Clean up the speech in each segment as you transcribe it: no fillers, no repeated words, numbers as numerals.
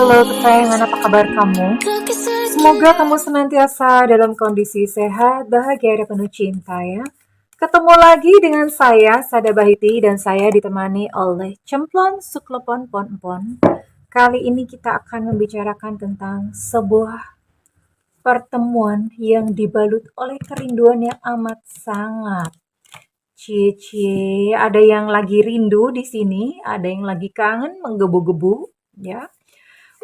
Halo kesayangan, apa kabar kamu? Semoga kamu senantiasa dalam kondisi sehat, bahagia, dan penuh cinta ya. Ketemu lagi dengan saya, Sada Bahiti, dan saya ditemani oleh Cemplon Suklepon Ponpon. Kali ini kita akan membicarakan tentang sebuah pertemuan yang dibalut oleh kerinduan yang amat sangat. Cie-cie, ada yang lagi rindu di sini, ada yang lagi kangen menggebu-gebu, ya.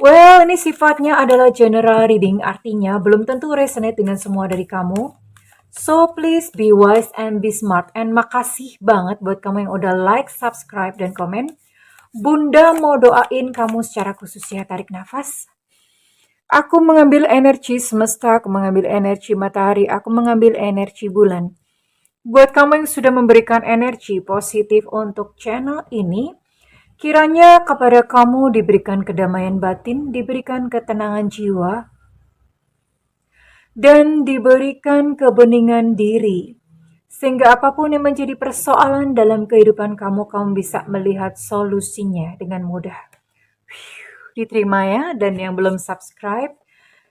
Well, ini sifatnya adalah general reading, artinya belum tentu resonate dengan semua dari kamu. So, please be wise and be smart. And makasih banget buat kamu yang udah like, subscribe, dan komen. Bunda mau doain kamu secara khusus ya, tarik nafas. Aku mengambil energi semesta, aku mengambil energi matahari, aku mengambil energi bulan. Buat kamu yang sudah memberikan energi positif untuk channel ini, kiranya kepada kamu diberikan kedamaian batin, diberikan ketenangan jiwa, dan diberikan kebeningan diri. Sehingga apapun yang menjadi persoalan dalam kehidupan kamu, kamu bisa melihat solusinya dengan mudah. Diterima ya, dan yang belum subscribe,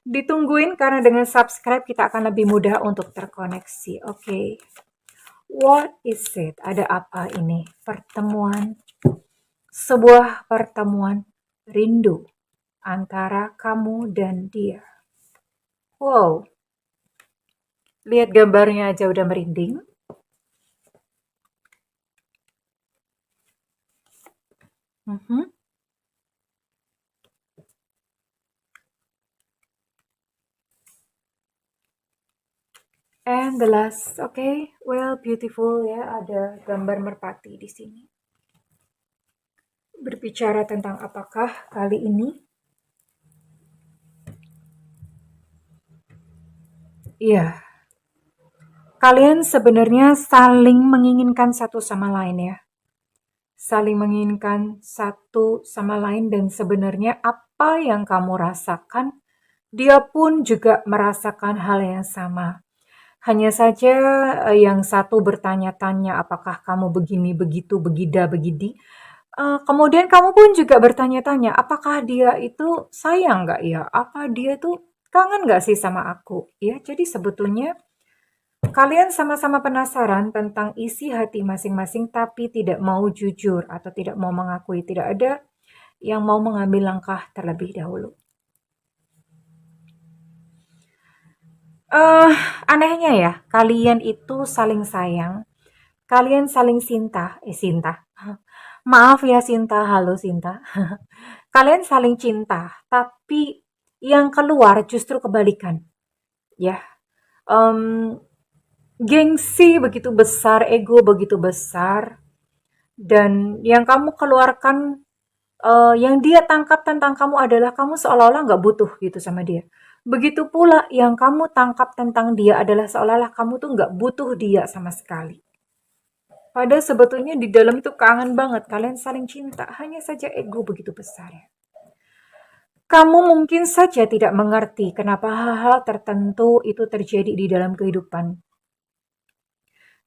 ditungguin karena dengan subscribe kita akan lebih mudah untuk terkoneksi. Oke. What is it? Ada apa ini? Sebuah pertemuan rindu antara kamu dan dia. Wow, lihat gambarnya aja udah merinding. And the last, okay, well, beautiful ya, ada gambar merpati di sini. Berbicara tentang apakah kali ini? Iya, kalian sebenarnya saling menginginkan satu sama lain ya. Saling menginginkan satu sama lain, dan sebenarnya apa yang kamu rasakan, dia pun juga merasakan hal yang sama. Hanya saja yang satu bertanya-tanya apakah kamu begini, begitu, begida, begidi. Kemudian kamu pun juga bertanya-tanya apakah dia itu sayang nggak ya? Apa dia tuh kangen nggak sih sama aku? Ya, jadi sebetulnya kalian sama-sama penasaran tentang isi hati masing-masing, tapi tidak mau jujur atau tidak mau mengakui. Tidak ada yang mau mengambil langkah terlebih dahulu. Anehnya ya, kalian itu saling sayang, kalian saling cinta. Maaf ya Sinta, halo Sinta. Kalian saling cinta, tapi yang keluar justru kebalikan. Ya, em, gengsi begitu besar, ego begitu besar, dan yang kamu keluarkan, yang dia tangkap tentang kamu adalah kamu seolah-olah nggak butuh gitu sama dia. Begitu pula yang kamu tangkap tentang dia adalah seolah-olah kamu tuh nggak butuh dia sama sekali. Padahal sebetulnya di dalam itu kangen banget, kalian saling cinta, hanya saja ego begitu besar ya. Kamu mungkin saja tidak mengerti kenapa hal-hal tertentu itu terjadi di dalam kehidupan.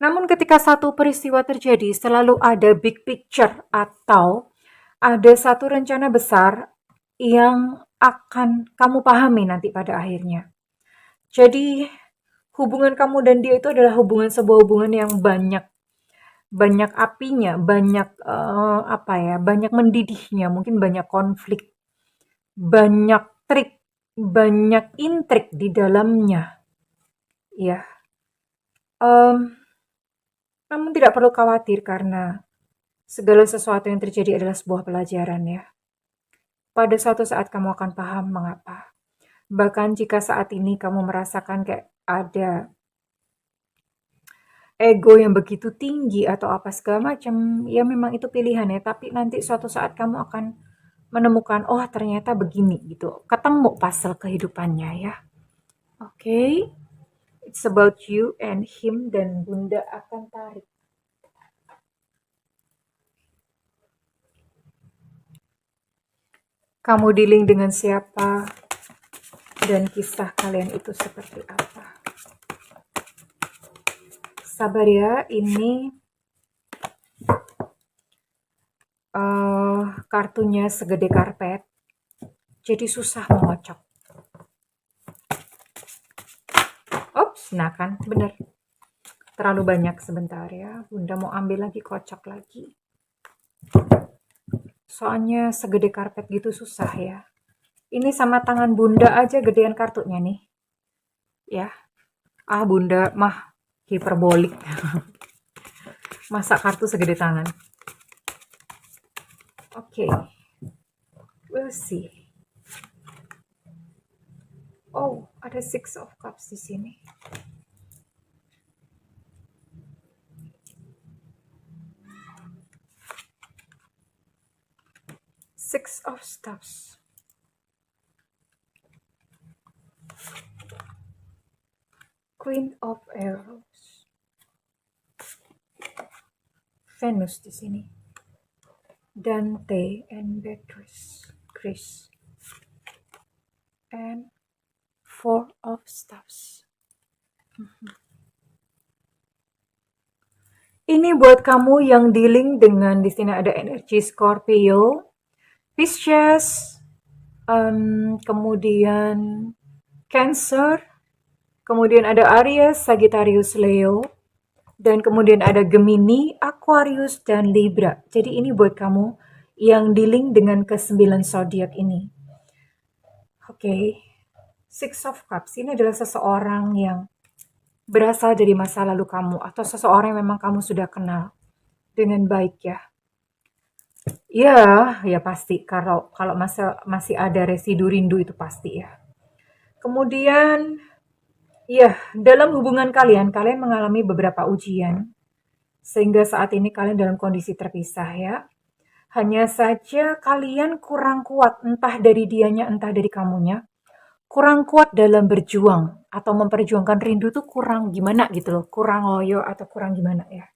Namun ketika satu peristiwa terjadi, selalu ada big picture atau ada satu rencana besar yang akan kamu pahami nanti pada akhirnya. Jadi hubungan kamu dan dia itu adalah sebuah hubungan yang banyak apinya, banyak mendidihnya, mungkin banyak konflik, banyak trik, banyak intrik di dalamnya. Ya, namun tidak perlu khawatir karena segala sesuatu yang terjadi adalah sebuah pelajaran ya. Pada suatu saat kamu akan paham mengapa. Bahkan jika saat ini kamu merasakan kayak ada ego yang begitu tinggi atau apa segala macam, ya memang itu pilihan ya. Tapi nanti suatu saat kamu akan menemukan, oh ternyata begini gitu. Ketemu puzzle kehidupannya ya. Oke, it's about you and him, dan Bunda akan tarik. Kamu dealing dengan siapa, dan kisah kalian itu seperti apa. Sabar ya, ini kartunya segede karpet. jadi susah mengocok. Ops, nah kan, bener. Terlalu banyak sebentar ya. Bunda mau ambil lagi, kocok lagi. Soalnya segede karpet gitu susah ya. Ini sama tangan Bunda aja gedean kartunya nih. Ya. Bunda mah hiperbolik. Masa kartu segede tangan. Oke. We'll see. Oh, ada Six of Cups di sini. Six of Staffs. Queen of Arrows. Venus di sini. Dante and Beatrice. Chris. And Four of Staffs. Ini buat kamu yang dealing dengan di sini ada energi Scorpio, Pisces, kemudian Cancer, kemudian ada Aries, Sagittarius, Leo, dan kemudian ada Gemini, Aquarius, dan Libra. Jadi ini buat kamu yang dealing dengan ke-9 zodiak ini. Oke. Six of Cups ini adalah seseorang yang berasal dari masa lalu kamu atau seseorang yang memang kamu sudah kenal dengan baik ya. Ya pasti kalau masih ada residu rindu itu pasti ya. Kemudian ya, dalam hubungan kalian mengalami beberapa ujian sehingga saat ini kalian dalam kondisi terpisah ya. Hanya saja kalian kurang kuat entah dari dianya entah dari kamunya. Kurang kuat dalam berjuang atau memperjuangkan rindu tuh kurang gimana gitu loh, kurang loyo atau kurang gimana ya.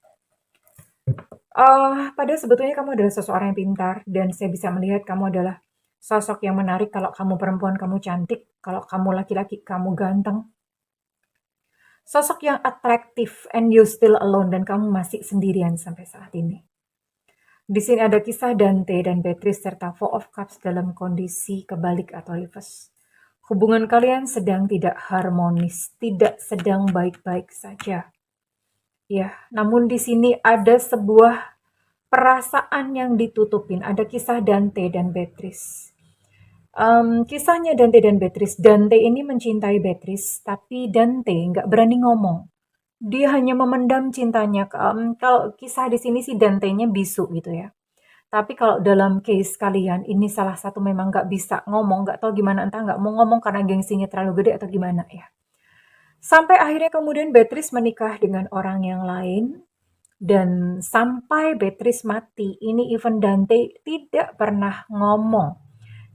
Padahal sebetulnya kamu adalah seseorang yang pintar dan saya bisa melihat kamu adalah sosok yang menarik. Kalau kamu perempuan kamu cantik, kalau kamu laki-laki kamu ganteng. Sosok yang atraktif and you still alone dan kamu masih sendirian sampai saat ini. Di sini ada kisah Dante dan Beatrice serta Four of Cups dalam kondisi kebalik atau reverse. Hubungan kalian sedang tidak harmonis, tidak sedang baik-baik saja. Ya, namun di sini ada sebuah perasaan yang ditutupin. Ada kisah Dante dan Beatrice. Kisahnya Dante dan Beatrice. Dante ini mencintai Beatrice, tapi Dante nggak berani ngomong. Dia hanya memendam cintanya. Kalau kisah di sini sih Dante-nya bisu gitu ya. Tapi kalau dalam case kalian, ini salah satu memang nggak bisa ngomong, nggak tahu gimana, entah nggak mau ngomong karena gengsinya terlalu gede atau gimana ya. Sampai akhirnya kemudian Beatrice menikah dengan orang yang lain, dan sampai Beatrice mati, ini even Dante tidak pernah ngomong.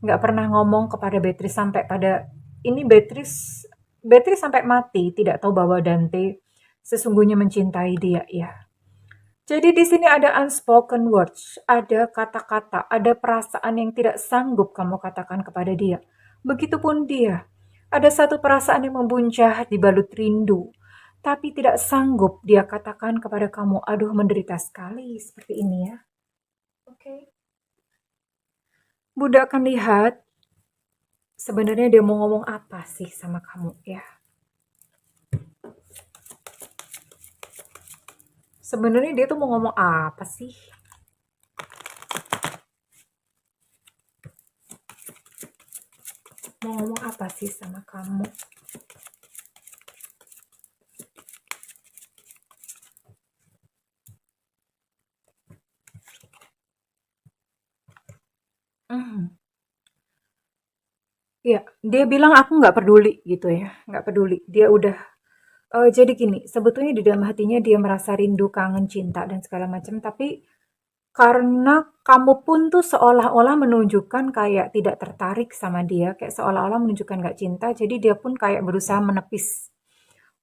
Nggak pernah ngomong kepada Beatrice sampai pada, ini Beatrice sampai mati, tidak tahu bahwa Dante sesungguhnya mencintai dia ya. Jadi di sini ada unspoken words, ada kata-kata, ada perasaan yang tidak sanggup kamu katakan kepada dia. Begitupun dia, ada satu perasaan yang membuncah dibalut rindu, tapi tidak sanggup dia katakan kepada kamu. Aduh, menderita sekali seperti ini ya. Oke. Bunda akan lihat sebenarnya dia mau ngomong apa sih sama kamu ya. Sebenarnya dia tuh mau ngomong apa sih? Mau ngomong apa sih sama kamu? Ya, dia bilang aku nggak peduli gitu ya, nggak peduli. Dia udah jadi gini, sebetulnya di dalam hatinya dia merasa rindu, kangen, cinta dan segala macam, tapi karena kamu pun tuh seolah-olah menunjukkan kayak tidak tertarik sama dia, kayak seolah-olah menunjukkan nggak cinta, jadi dia pun kayak berusaha menepis.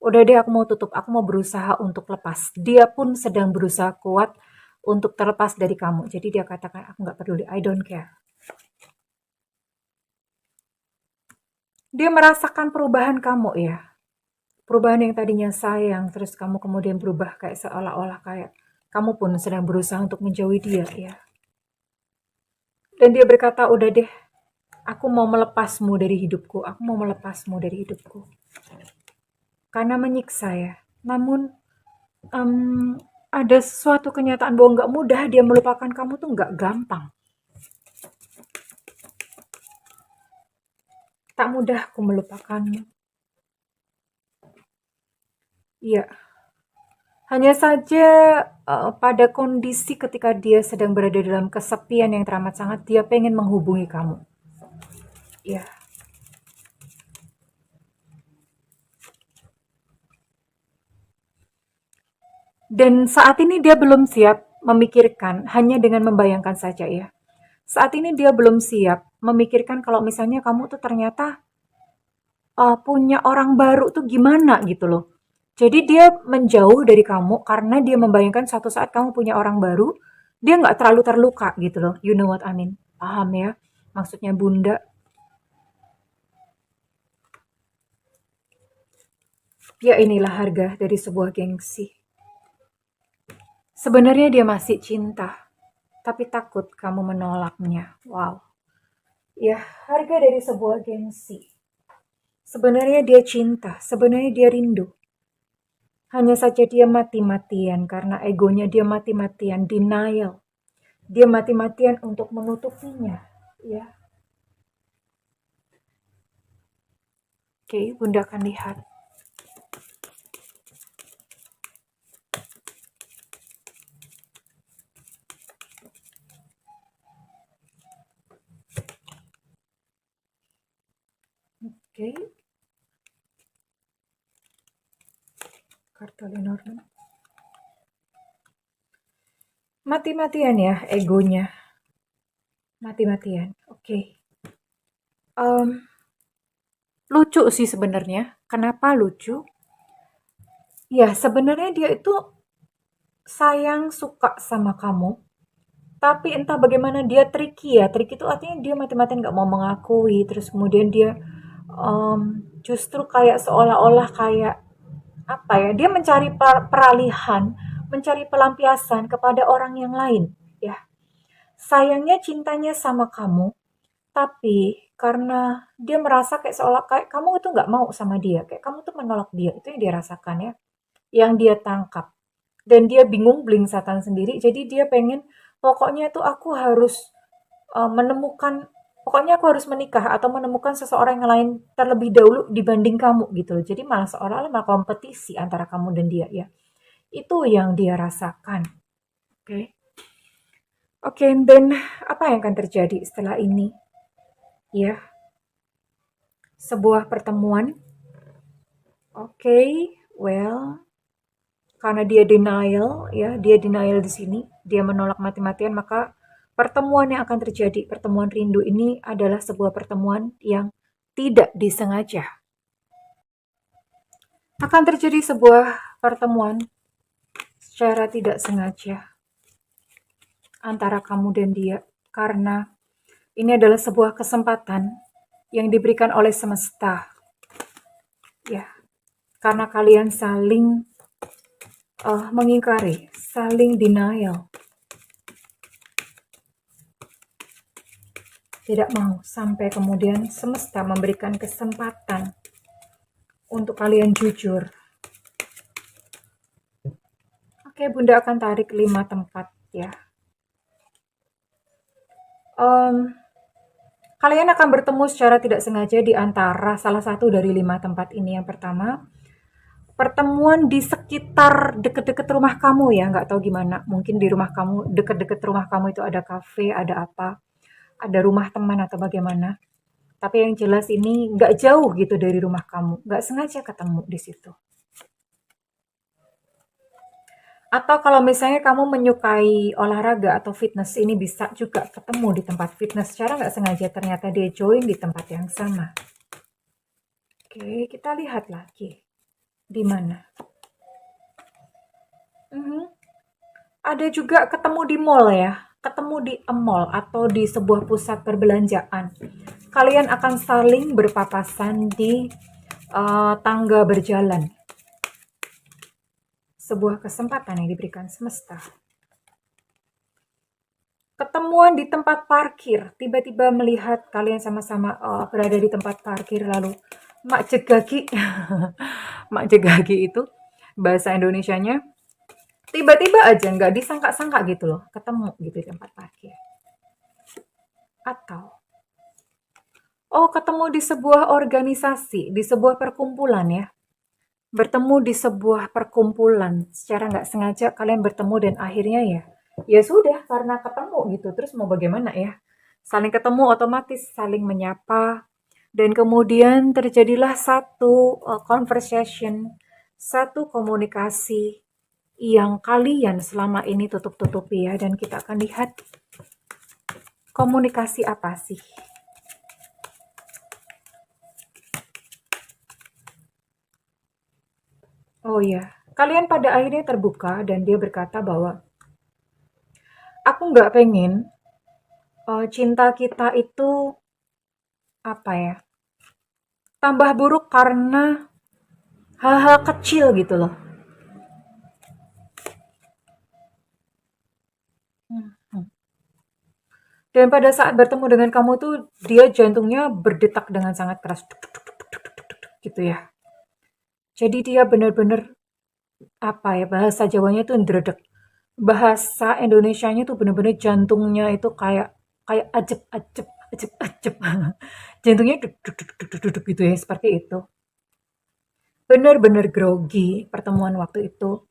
Udah deh, aku mau tutup, aku mau berusaha untuk lepas. Dia pun sedang berusaha kuat untuk terlepas dari kamu. Jadi dia katakan, aku nggak peduli, I don't care. Dia merasakan perubahan kamu ya. Perubahan yang tadinya sayang, terus kamu kemudian berubah kayak seolah-olah kayak kamu pun sedang berusaha untuk menjauhi dia ya. Dan dia berkata, udah deh, Aku mau melepasmu dari hidupku. Aku mau melepasmu dari hidupku. Karena menyiksa ya. Namun ada sesuatu kenyataan bahwa nggak mudah dia melupakan kamu tuh nggak gampang. Tak mudah aku melupakanmu. Iya. Hanya saja pada kondisi ketika dia sedang berada dalam kesepian yang teramat sangat, dia pengen menghubungi kamu. Iya. Dan saat ini dia belum siap memikirkan, hanya dengan membayangkan saja ya. Saat ini dia belum siap memikirkan kalau misalnya kamu tuh ternyata punya orang baru tuh gimana gitu loh. Jadi dia menjauh dari kamu karena dia membayangkan suatu saat kamu punya orang baru, dia nggak terlalu terluka gitu loh. You know what I mean? Paham ya? Maksudnya Bunda. Ya inilah harga dari sebuah gengsi. Sebenarnya dia masih cinta, tapi takut kamu menolaknya. Wow. Ya, harga dari sebuah gengsi. Sebenarnya dia cinta, sebenarnya dia rindu. Hanya saja dia mati-matian karena egonya dia mati-matian denial. Dia mati-matian untuk menutupinya. Ya, oke, Bunda akan lihat. Oke. Kartu Lenormand. Mati-matian ya egonya. Mati-matian. Oke. Lucu sih sebenarnya. Kenapa lucu? Ya, sebenarnya dia itu sayang, suka sama kamu. Tapi entah bagaimana dia tricky ya. Tricky itu artinya dia mati-matian gak mau mengakui. Terus kemudian dia justru kayak seolah-olah kayak apa ya? Dia mencari peralihan, mencari pelampiasan kepada orang yang lain. Ya, sayangnya cintanya sama kamu, tapi karena dia merasa kayak seolah kayak kamu itu nggak mau sama dia, kayak kamu tuh menolak dia, itu yang dia rasakan ya, yang dia tangkap. Dan dia bingung, belingsatan sendiri, jadi dia pengen, pokoknya tuh aku harus menemukan, pokoknya aku harus menikah atau menemukan seseorang yang lain terlebih dahulu dibanding kamu gitu loh. Jadi malah seolah-olah malah kompetisi antara kamu dan dia ya. Itu yang dia rasakan. Oke. Okay. Oke, okay, dan apa yang akan terjadi setelah ini? Ya, sebuah pertemuan. Oke, okay, well, karena dia denial, ya, dia denial di sini, dia menolak mati-matian, maka pertemuan yang akan terjadi, pertemuan rindu ini adalah sebuah pertemuan yang tidak disengaja. Akan terjadi sebuah pertemuan secara tidak sengaja antara kamu dan dia, karena ini adalah sebuah kesempatan yang diberikan oleh semesta. Ya, karena kalian saling mengingkari, saling denial. Tidak mau sampai kemudian semesta memberikan kesempatan untuk kalian jujur. Oke, Bunda akan tarik 5 tempat ya. Kalian akan bertemu secara tidak sengaja di antara salah satu dari 5 tempat ini. Yang pertama, pertemuan di sekitar deket-deket rumah kamu ya, nggak tahu gimana. Mungkin di rumah kamu, deket-deket rumah kamu itu ada kafe, ada apa, ada rumah teman atau bagaimana. Tapi yang jelas ini nggak jauh gitu dari rumah kamu, nggak sengaja ketemu di situ. Atau kalau misalnya kamu menyukai olahraga atau fitness, ini bisa juga ketemu di tempat fitness. Secara nggak sengaja ternyata dia join di tempat yang sama. Oke, kita lihat lagi. Di mana? Ada juga ketemu di mall ya. Ketemu di mall atau di sebuah pusat perbelanjaan. Kalian akan saling berpapasan di tangga berjalan. Sebuah kesempatan yang diberikan semesta. Ketemuan di tempat parkir, tiba-tiba melihat kalian sama-sama berada di tempat parkir, lalu mak jegagi, mak jegagi itu bahasa Indonesianya, tiba-tiba aja nggak disangka-sangka gitu loh, ketemu gitu di tempat parkir. Atau, ketemu di sebuah organisasi, di sebuah perkumpulan ya. Bertemu di sebuah perkumpulan, secara nggak sengaja kalian bertemu dan akhirnya ya sudah karena ketemu gitu. Terus mau bagaimana ya? Saling ketemu otomatis saling menyapa dan kemudian terjadilah satu conversation, satu komunikasi yang kalian selama ini tutup-tutupi ya, dan kita akan lihat komunikasi apa sih. Oh ya, kalian pada akhirnya terbuka dan dia berkata bahwa aku nggak pengen cinta kita itu apa ya, tambah buruk karena hal-hal kecil gitu loh. Hmm. Dan pada saat bertemu dengan kamu tuh dia jantungnya berdetak dengan sangat keras gitu ya. Jadi dia benar-benar apa ya, bahasa Jawanya tuh ndredeg. Bahasa Indonesianya tuh benar-benar jantungnya itu kayak kayak ajep-ajep, ajep-ajep. Jantungnya duk duk duk duk duk duk gitu ya, seperti itu. Benar-benar grogi pertemuan waktu itu.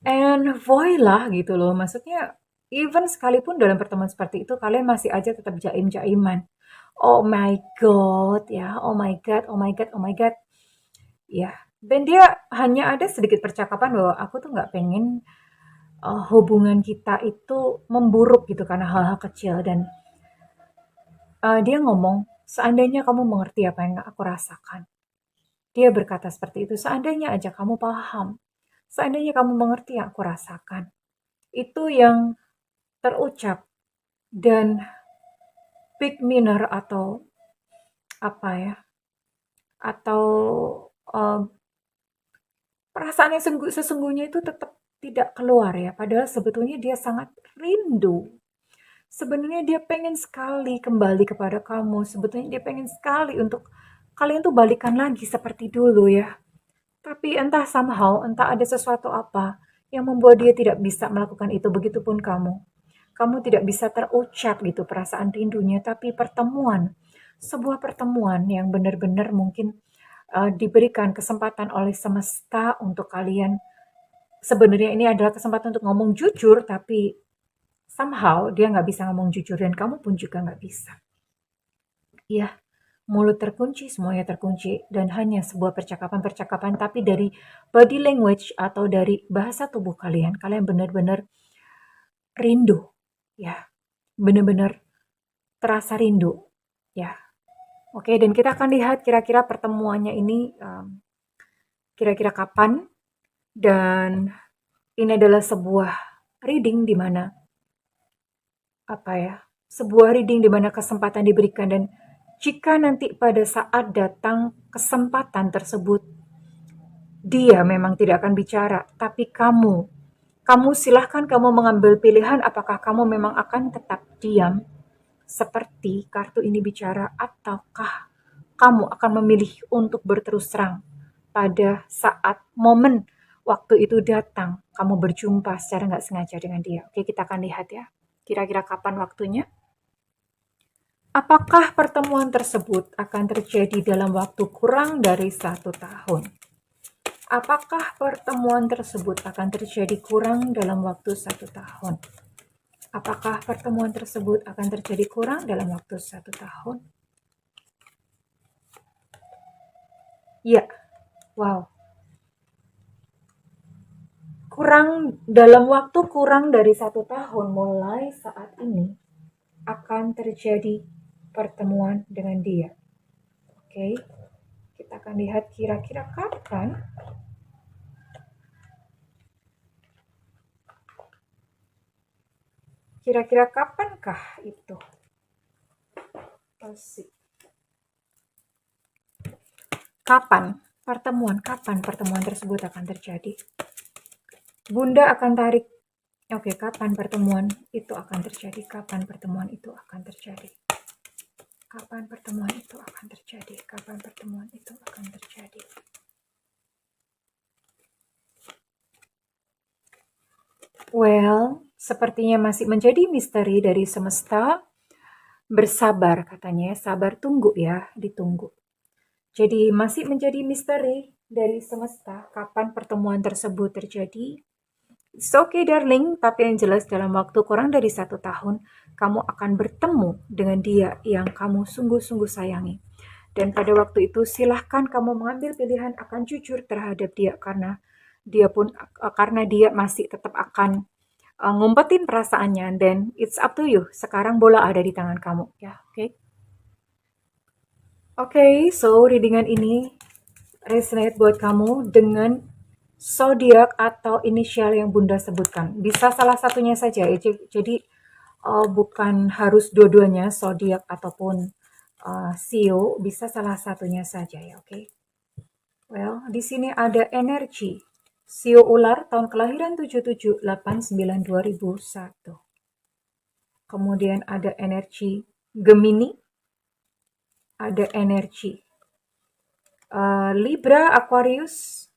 And voila gitu loh, maksudnya even sekalipun dalam pertemuan seperti itu kalian masih aja tetap jaim-jaiman. Oh my god ya, oh my god, oh my god, oh my god. Ya, dan dia hanya ada sedikit percakapan bahwa aku tuh nggak pengen hubungan kita itu memburuk gitu karena hal-hal kecil, dan dia ngomong, seandainya kamu mengerti apa yang aku rasakan. Dia berkata seperti itu, seandainya aja kamu paham, seandainya kamu mengerti yang aku rasakan. Itu yang terucap, dan big minor atau apa ya, atau perasaan yang sesungguhnya itu tetap tidak keluar ya, padahal sebetulnya dia sangat rindu. Sebenarnya dia pengen sekali kembali kepada kamu, sebetulnya dia pengen sekali untuk kalian tuh balikan lagi seperti dulu ya. Tapi entah somehow, entah ada sesuatu apa yang membuat dia tidak bisa melakukan itu, begitupun kamu. Kamu tidak bisa terucap gitu perasaan rindunya, tapi pertemuan, sebuah pertemuan yang benar-benar mungkin diberikan kesempatan oleh semesta untuk kalian. Sebenarnya ini adalah kesempatan untuk ngomong jujur, tapi somehow dia nggak bisa ngomong jujur dan kamu pun juga nggak bisa. Iya, mulut terkunci, semuanya terkunci, dan hanya sebuah percakapan-percakapan, tapi dari body language atau dari bahasa tubuh kalian, kalian benar-benar rindu, ya, benar-benar terasa rindu, ya. Oke, dan kita akan lihat kira-kira pertemuannya ini kira-kira kapan, dan ini adalah sebuah reading di mana apa ya, sebuah reading di mana kesempatan diberikan, dan jika nanti pada saat datang kesempatan tersebut, dia memang tidak akan bicara, tapi kamu silahkan kamu mengambil pilihan apakah kamu memang akan tetap diam seperti kartu ini bicara, ataukah kamu akan memilih untuk berterus terang pada saat momen waktu itu datang, kamu berjumpa secara nggak sengaja dengan dia. Oke, kita akan lihat ya. Kira-kira kapan waktunya? Apakah pertemuan tersebut akan terjadi dalam waktu kurang dari 1 tahun? Apakah pertemuan tersebut akan terjadi kurang dalam waktu 1 tahun? Apakah pertemuan tersebut akan terjadi kurang dalam waktu 1 tahun? Ya, wow. Dalam waktu kurang dari 1 tahun mulai saat ini akan terjadi pertemuan dengan dia. Oke, kita akan lihat kira-kira kapan. Kira-kira kapankah itu? Kapan pertemuan tersebut akan terjadi? Bunda akan tarik Oke, kapan pertemuan itu akan terjadi? Kapan pertemuan itu akan terjadi? Kapan pertemuan itu akan terjadi? Kapan pertemuan itu akan terjadi? Well, sepertinya masih menjadi misteri dari semesta. Bersabar katanya, sabar tunggu ya, ditunggu. Jadi masih menjadi misteri dari semesta kapan pertemuan tersebut terjadi. It's okay darling, tapi yang jelas dalam waktu kurang dari 1 tahun, kamu akan bertemu dengan dia yang kamu sungguh-sungguh sayangi. Dan pada waktu itu silahkan kamu mengambil pilihan akan jujur terhadap dia karena dia masih tetap akan ngumpetin perasaannya, dan it's up to you. Sekarang bola ada di tangan kamu ya, oke? Oke, so readingan ini resonate buat kamu dengan zodiak atau inisial yang Bunda sebutkan. Bisa salah satunya saja ya. Jadi bukan harus dua-duanya zodiak ataupun sio, bisa salah satunya saja ya, oke? Well, di sini ada energi sio ular tahun kelahiran 7789 2001. Kemudian ada energi Gemini, ada energi Libra, Aquarius.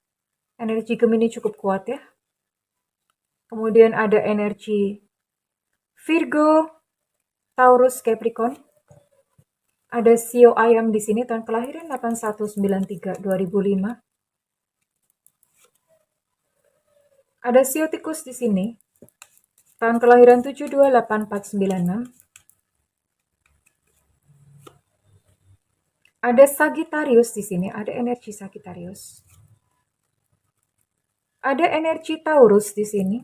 Energi Gemini cukup kuat ya. Kemudian ada energi Virgo, Taurus, Capricorn. Ada sio ayam di sini tahun kelahiran 8193 2005. Ada sio tikus di sini tahun kelahiran 728496. Ada Sagittarius di sini, ada energi Sagittarius. Ada energi Taurus di sini.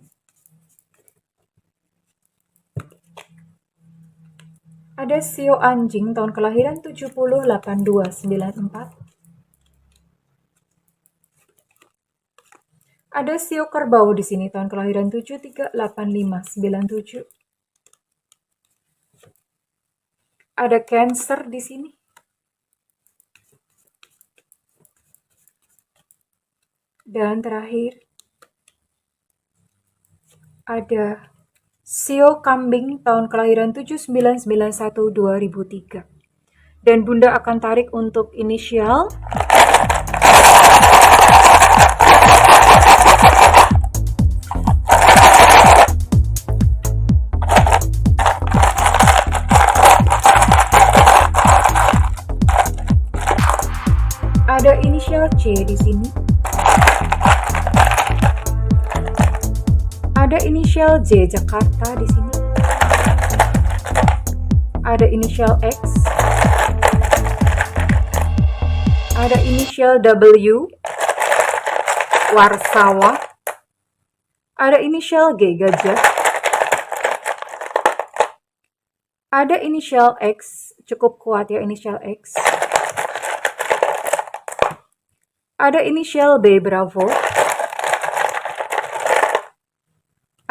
Ada sio anjing tahun kelahiran 708294. Ada sio kerbau di sini tahun kelahiran 738597. Ada Cancer di sini. Dan terakhir ada sio kambing tahun kelahiran 7991 2003. Dan Bunda akan tarik untuk inisial. Ada inisial C di sini. Ada inisial J Jakarta di sini. Ada inisial X. Ada inisial W Warsawa. Ada inisial G Gajah. Ada inisial X, cukup kuat ya inisial X. Ada inisial B Bravo.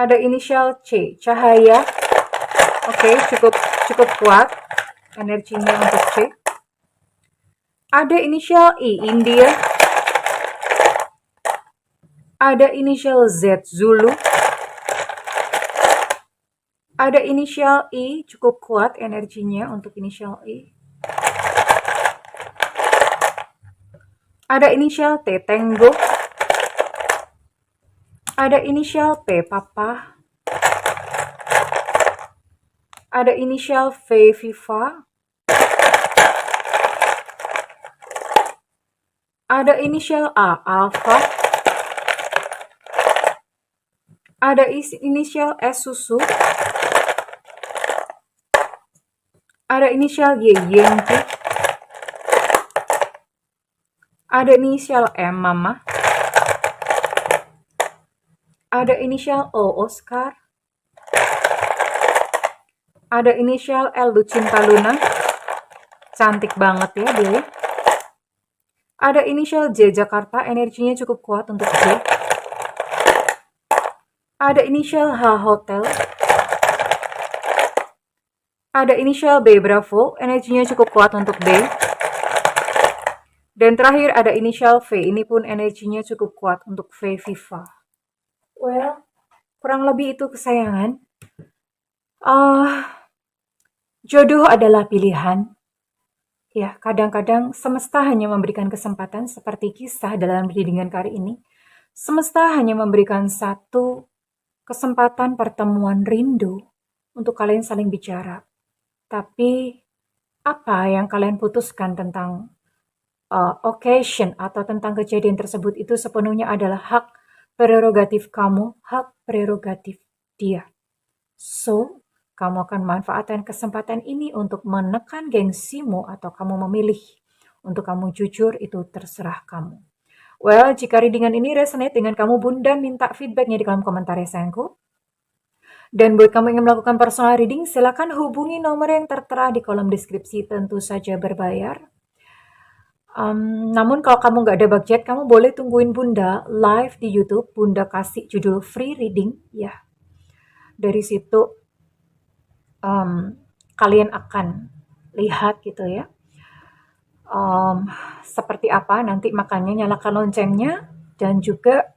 Ada inisial C Cahaya. Oke, cukup kuat energinya untuk C. Ada inisial I India. Ada inisial Z Zulu. Ada inisial I, cukup kuat energinya untuk inisial I. Ada inisial T Tango. Ada inisial P Papa. Ada inisial V Viva. Ada inisial A Alpha. Ada inisial S Susu. Ada inisial Y Yankee. Ada inisial M Mama. Ada inisial O Oscar. Ada inisial L Lucinta Luna. Cantik banget ya dia. Ada inisial J Jakarta, energinya cukup kuat untuk J. Ada inisial H Hotel. Ada inisial B Bravo, energinya cukup kuat untuk B. Dan terakhir ada inisial V, ini pun energinya cukup kuat untuk V Viva. Well, Kurang lebih itu kesayangan. Jodoh adalah pilihan. Ya, kadang-kadang semesta hanya memberikan kesempatan seperti kisah dalam readingan kali ini. Semesta hanya memberikan satu kesempatan pertemuan rindu untuk kalian saling bicara. Tapi apa yang kalian putuskan tentang occasion atau tentang kejadian tersebut itu sepenuhnya adalah hak prerogatif kamu, hak prerogatif dia. So, kamu akan manfaatkan kesempatan ini untuk menekan gengsimu atau kamu memilih untuk kamu jujur, itu terserah kamu. Well, jika readingan ini resonate dengan kamu, Bunda minta feedbacknya di kolom komentar ya sayangku. Dan buat kamu yang ingin melakukan personal reading, silakan hubungi nomor yang tertera di kolom deskripsi, tentu saja berbayar. Namun kalau kamu nggak ada budget, kamu boleh tungguin Bunda live di YouTube. Bunda kasih judul free reading ya. Dari situ kalian akan lihat gitu ya. Seperti apa nanti, makanya nyalakan loncengnya dan juga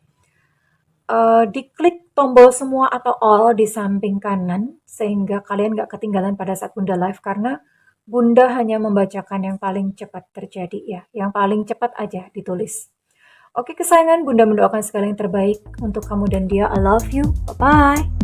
diklik tombol semua atau all di samping kanan sehingga kalian nggak ketinggalan pada saat Bunda live, karena Bunda hanya membacakan yang paling cepat terjadi ya, yang paling cepat aja ditulis. Oke kesayangan, Bunda mendoakan segala yang terbaik untuk kamu dan dia. I love you. Bye-bye.